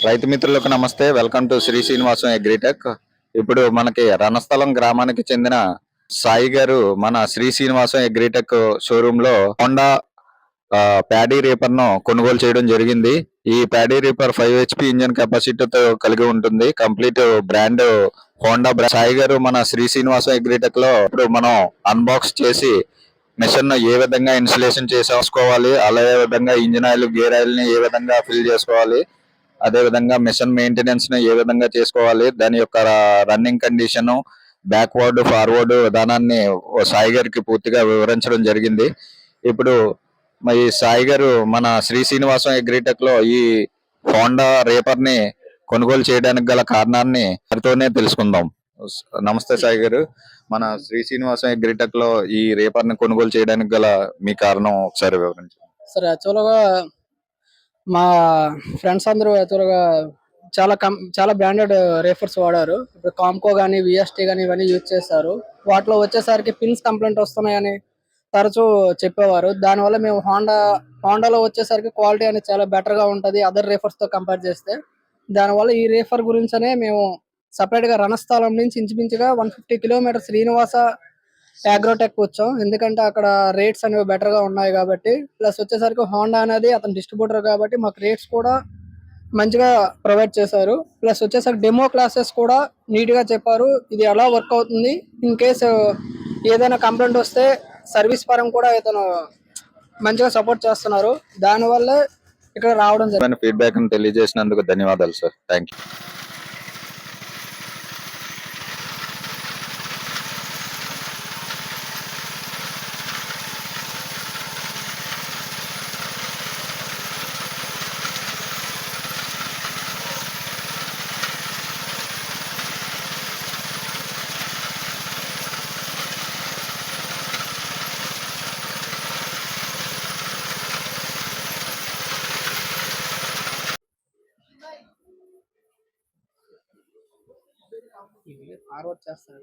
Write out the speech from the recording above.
రైతు మిత్రులకు నమస్తే. Welcome to Sri Srinivasam Agritech. ఇప్పుడు మనకి రణస్థలం గ్రామానికి చెందిన సాయి గారు మన శ్రీ శ్రీనివాసం అగ్రిటెక్ షోరూమ్ లో హోండా ప్యాడీ రీపర్ ను కొనుగోలు చేయడం జరిగింది. ఈ ప్యాడీ రీపర్ 5 HP ఇంజన్ కెపాసిటీతో కలిగి ఉంటుంది. Complete brand Honda brand. Sai గారు మన శ్రీ శ్రీనివాసం అగ్రిటెక్ లో ఇప్పుడు మనం అన్బాక్స్ చేసి మిషన్ ను ఏ విధంగా ఇన్స్టలేషన్ చేసుకోవాలి, అలాగే విధంగా ఇంజిన్ ఆయిల్, గేర్ ఆయిల్ ని ఏ విధంగా ఫిల్ చేసుకోవాలి, అదే విధంగా మిషన్ మెయింటెనెన్స్ ను ఏ విధంగా చేసుకోవాలి, దాని యొక్క రన్నింగ్ కండిషన్, బ్యాక్వర్డ్ ఫార్వర్డ్ విధానాన్ని సాయి గారికి పూర్తిగా వివరించడం జరిగింది. ఇప్పుడు మరి సాయి గారు మన శ్రీ శ్రీనివాసం అగ్రిటెక్ లో ఈ హోండా రేపర్ ని కొనుగోలు చేయడానికి గల కారణాన్ని వారితోనే తెలుసుకుందాం. నమస్తే సాయి గారు. మన శ్రీ శ్రీనివాసం అగ్రిటెక్ లో ఈ రేపర్ ని కొనుగోలు చేయడానికి గల మీ కారణం ఒకసారి వివరించండి. సరే, యాక్చువల్గా మా ఫ్రెండ్స్ అందరూ యాక్చువల్గా చాలా బ్రాండెడ్ రేఫర్స్ వాడారు. ఇప్పుడు కాంకో కానీ, విఎస్టీ కానీ ఇవన్నీ యూజ్ చేస్తారు. వాటిలో వచ్చేసరికి పిన్స్ కంప్లైంట్ వస్తున్నాయని తరచూ చెప్పేవారు. దానివల్ల మేము హోండాలో వచ్చేసరికి క్వాలిటీ అనేది చాలా బెటర్గా ఉంటుంది అదర్ రేఫర్స్తో కంపేర్ చేస్తే. దానివల్ల ఈ రేఫర్ గురించనే మేము సపరేట్గా రణస్థలం నుంచి ఇంచుమించుగా 150 కిలోమీటర్ శ్రీనివాస అగ్రోటెక్ వచ్చాం. ఎందుకంటే అక్కడ రేట్స్ అనేవి బెటర్ గా ఉన్నాయి కాబట్టి, ప్లస్ వచ్చేసరికి హోండా అనేది అతని డిస్ట్రిబ్యూటర్ కాబట్టి మాకు రేట్స్ కూడా మంచిగా ప్రొవైడ్ చేశారు. ప్లస్ వచ్చేసరికి డెమో క్లాసెస్ కూడా నీట్ గా చెప్పారు. ఇది ఎలా వర్క్ అవుతుంది, ఇన్ కేసు ఏదైనా కంప్లైంట్ వస్తే సర్వీస్ పరం కూడా ఇతను మంచిగా సపోర్ట్ చేస్తున్నారు. దానివల్ల ఇక్కడ రావడం జరిగింది. ఫీడ్బ్యాక్ తెలియజేసినందుకు ధన్యవాదాలు సార్. Thank you. ఫార్వర్డ్ చేస్తారు.